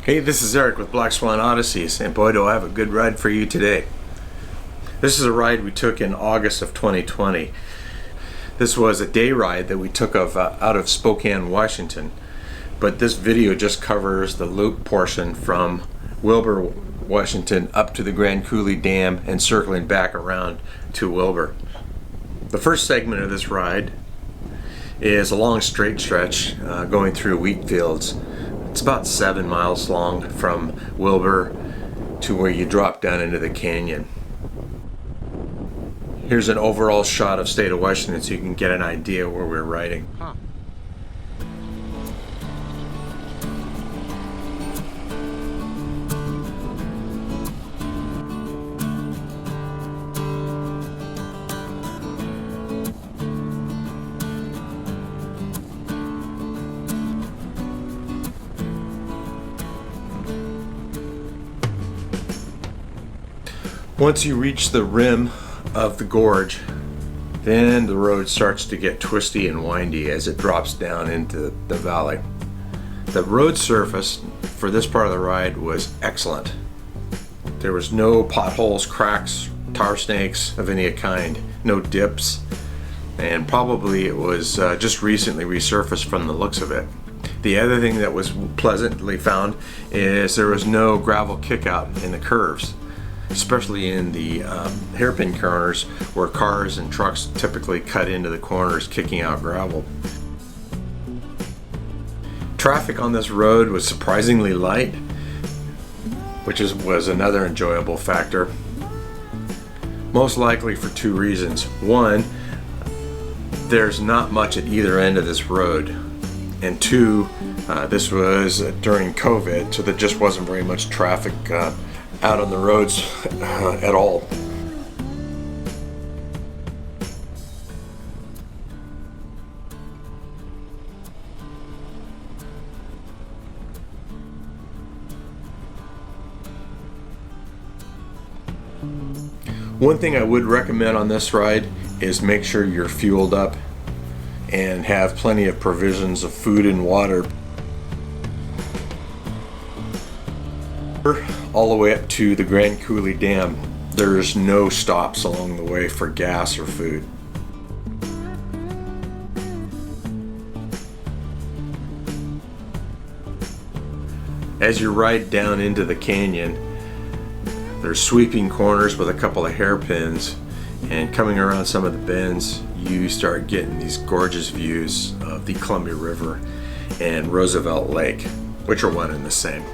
Hey, this is Eric with Black Swan Odysseys, and boy do I have a good ride for you today. This is a ride we took in August of 2020. This was a day ride that we took out of Spokane, Washington, but this video just covers the loop portion from Wilbur, Washington up to the Grand Coulee Dam and circling back around to Wilbur. The first segment of this ride is a long straight stretch going through wheat fields. It's about 7 miles long from Wilbur to where you drop down into the canyon. Here's an overall shot of state of Washington so you can get an idea where we're riding. Once you reach the rim of the gorge, then the road starts to get twisty and windy as it drops down into the valley. The road surface for this part of the ride was excellent. There was no potholes, cracks, tar snakes of any kind, no dips, and probably it was just recently resurfaced from the looks of it. The other thing that was pleasantly found is there was no gravel kickout in the curves, especially in the hairpin corners where cars and trucks typically cut into the corners, kicking out gravel. Traffic on this road was surprisingly light, which was another enjoyable factor. Most likely for two reasons. One, there's not much at either end of this road, and two, this was during COVID, so there just wasn't very much traffic out on the roads at all. One thing I would recommend on this ride is make sure you're fueled up and have plenty of provisions of food and water. All the way up to the Grand Coulee Dam, there's no stops along the way for gas or food. As you ride down into the canyon, there's sweeping corners with a couple of hairpins, and coming around some of the bends, you start getting these gorgeous views of the Columbia River and Roosevelt Lake, which are one and the same.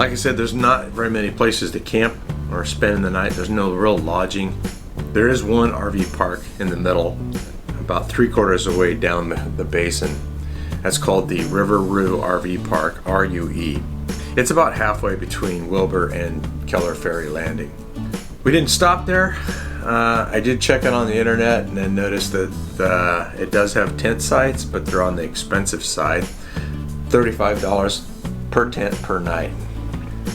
Like I said, there's not very many places to camp or spend the night. There's no real lodging. There is one RV park in the middle, about 3/4 of the way down the basin. That's called the River Rue RV Park, RUE. It's about halfway between Wilbur and Keller Ferry Landing. We didn't stop there. I did check it on the internet and then noticed that it does have tent sites, but they're on the expensive side. $35 per tent per night.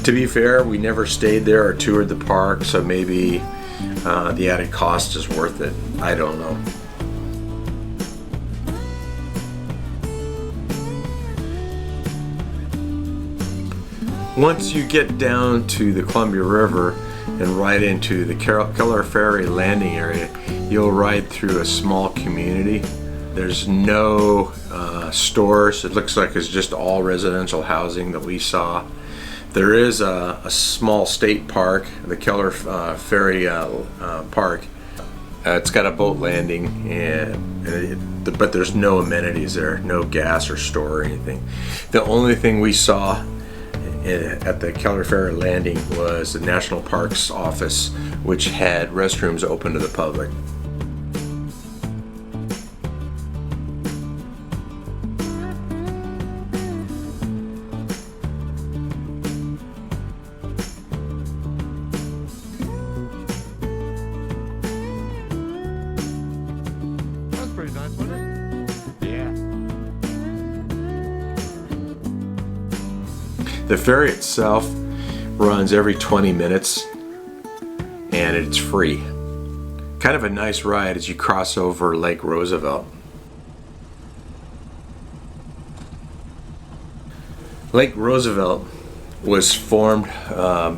To be fair, we never stayed there or toured the park, so maybe the added cost is worth it. I don't know. Once you get down to the Columbia River and ride into the Keller Ferry Landing area, you'll ride through a small community. There's no stores. It looks like it's just all residential housing that we saw. There is a small state park, the Keller Ferry Park. It's got a boat landing, but there's no amenities there, no gas or store or anything. The only thing we saw at the Keller Ferry Landing was the National Parks office, which had restrooms open to the public. That's pretty nice, wasn't it? Yeah. The ferry itself runs every 20 minutes and it's free. Kind of a nice ride as you cross over Lake Roosevelt. Lake Roosevelt was formed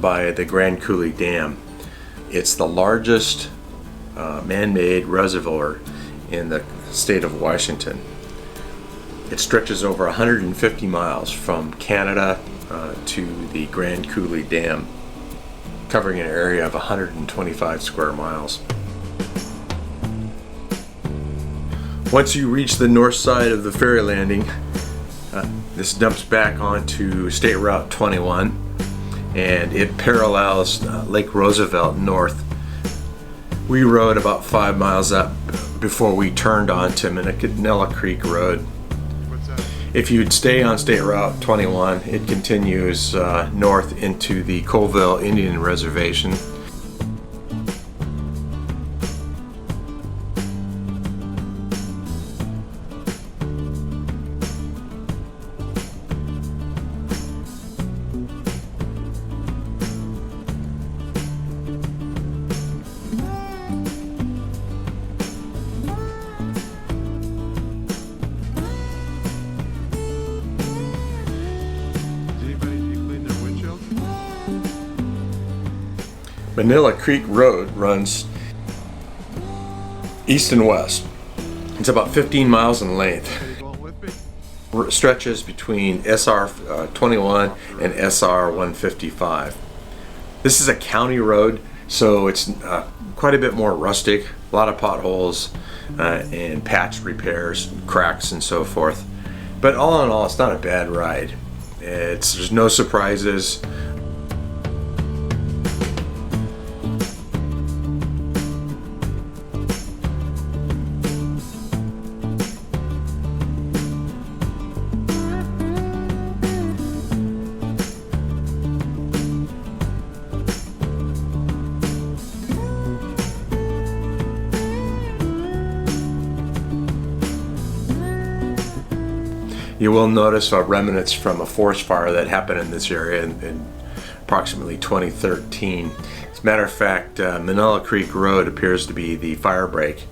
by the Grand Coulee Dam. It's the largest man-made reservoir in the state of Washington. It stretches over 150 miles from Canada to the Grand Coulee Dam, covering an area of 125 square miles. Once you reach the north side of the ferry landing, this dumps back onto State Route 21 and it parallels Lake Roosevelt north. We rode about 5 miles up before we turned onto Manila Creek Road. If you'd stay on State Route 21, it continues north into the Colville Indian Reservation. Manila Creek Road runs east and west. It's about 15 miles in length. Stretches between SR 21 and SR 155. This is a county road, so it's quite a bit more rustic. A lot of potholes and patch repairs, cracks, and so forth. But all in all, it's not a bad ride. There's no surprises. You will notice remnants from a forest fire that happened in this area in approximately 2013. As a matter of fact, Manila Creek Road appears to be the fire break.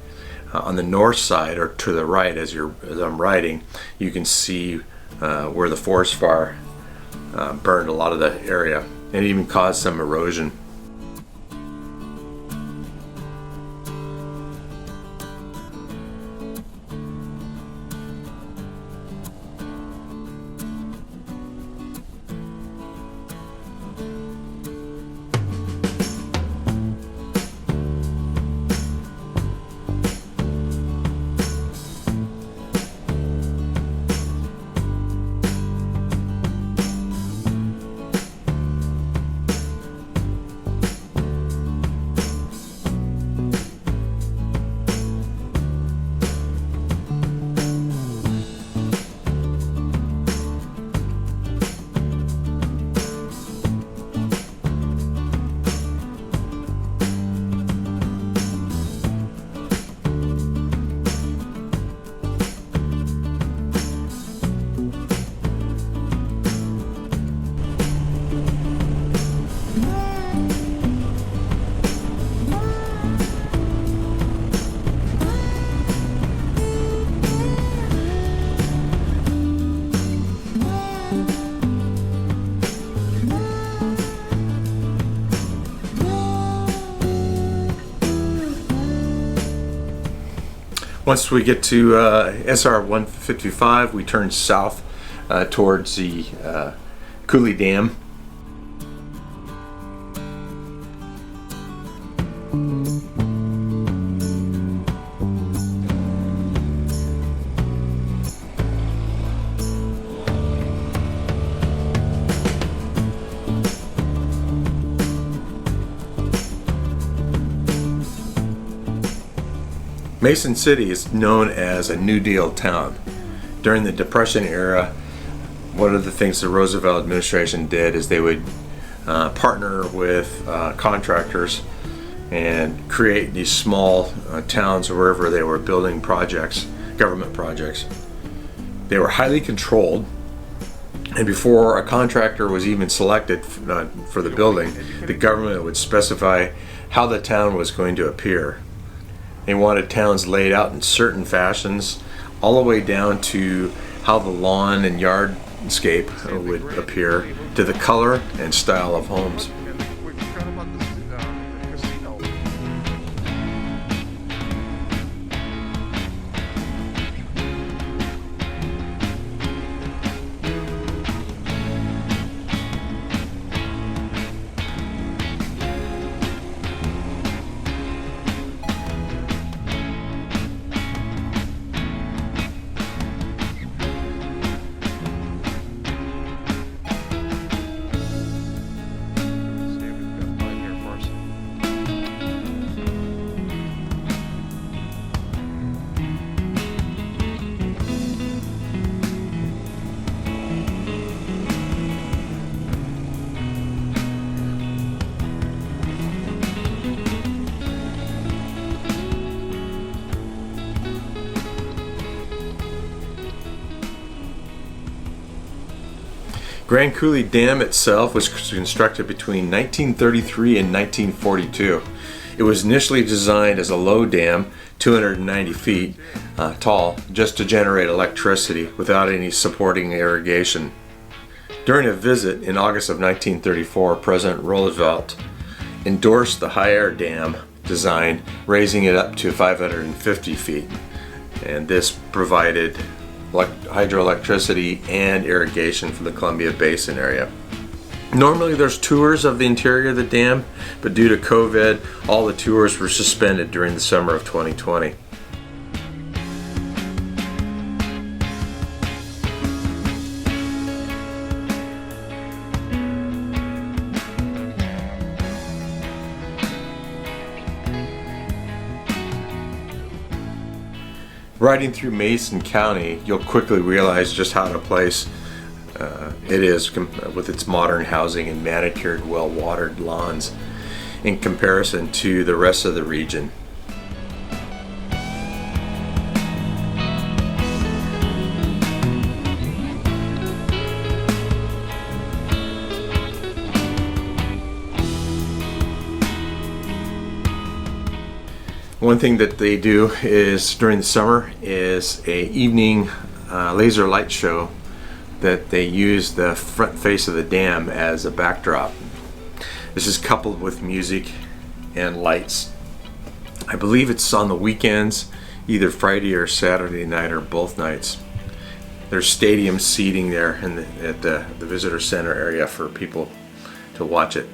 On the north side, or to the right as I'm riding, you can see where the forest fire burned a lot of the area and even caused some erosion. Once we get to SR 155, we turn south towards the Coulee Dam. Mason City is known as a New Deal town. During the Depression era, one of the things the Roosevelt administration did is they would partner with contractors and create these small towns wherever they were building projects, government projects. They were highly controlled, and before a contractor was even selected for the building, the government would specify how the town was going to appear. They wanted towns laid out in certain fashions, all the way down to how the lawn and yardscape would appear, to the color and style of homes. We forgot about the casino. Grand Coulee Dam itself was constructed between 1933 and 1942. It was initially designed as a low dam, 290 feet tall, just to generate electricity without any supporting irrigation. During a visit in August of 1934, President Roosevelt endorsed the higher dam design, raising it up to 550 feet. And this provided hydroelectricity and irrigation for the Columbia Basin area. Normally there's tours of the interior of the dam, but due to COVID, all the tours were suspended during the summer of 2020. Riding through Mason County, you'll quickly realize just how out of place it is with its modern housing and manicured, well-watered lawns in comparison to the rest of the region. One thing that they do is during the summer is a evening laser light show that they use the front face of the dam as a backdrop. This is coupled with music and lights. I believe it's on the weekends, either Friday or Saturday night or both nights. There's stadium seating there at the visitor center area for people to watch it.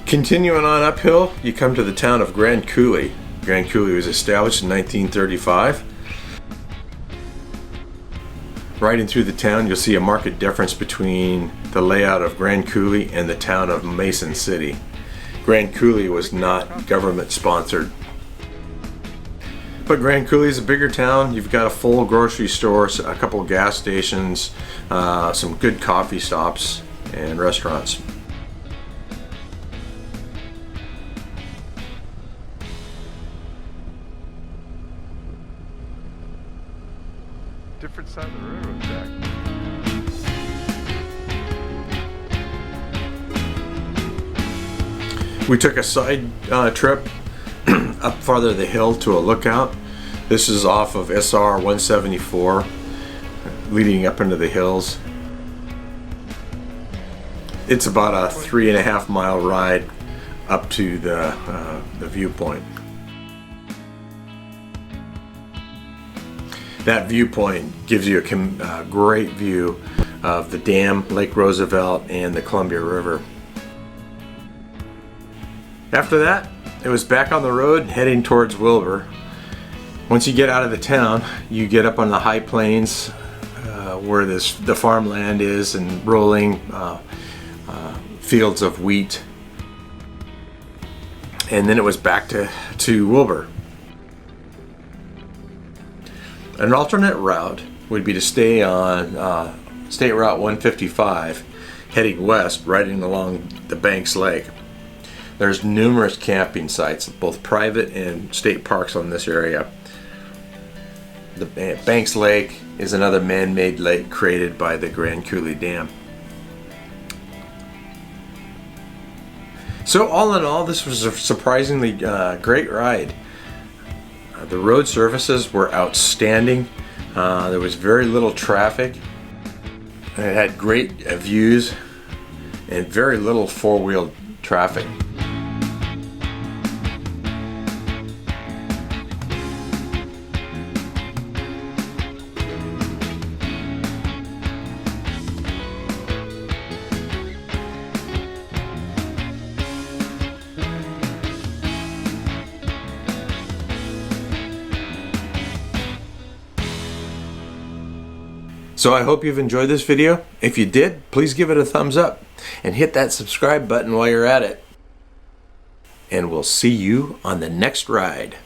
Continuing on uphill, you come to the town of Grand Coulee. Grand Coulee was established in 1935. Riding through the town, you'll see a marked difference between the layout of Grand Coulee and the town of Mason City. Grand Coulee was not government sponsored. But Grand Coulee is a bigger town. You've got a full grocery store, a couple of gas stations, some good coffee stops and restaurants. Different side of the railroad track. We took a side trip up farther the hill to a lookout. This is off of SR 174, leading up into the hills. It's about a 3.5 mile ride up to the viewpoint. That viewpoint gives you a great view of the dam, Lake Roosevelt, and the Columbia River. After that, it was back on the road heading towards Wilbur. Once you get out of the town, you get up on the high plains where the farmland is, and rolling fields of wheat. And then it was back to Wilbur. An alternate route would be to stay on State Route 155, heading west, riding along the Banks Lake. There's numerous camping sites, both private and state parks on this area. The Banks Lake is another man-made lake created by the Grand Coulee Dam. So all in all, this was a surprisingly great ride. The road surfaces were outstanding. There was very little traffic. It had great views and very little four-wheel traffic. So I hope you've enjoyed this video. If you did, please give it a thumbs up and hit that subscribe button while you're at it. And we'll see you on the next ride.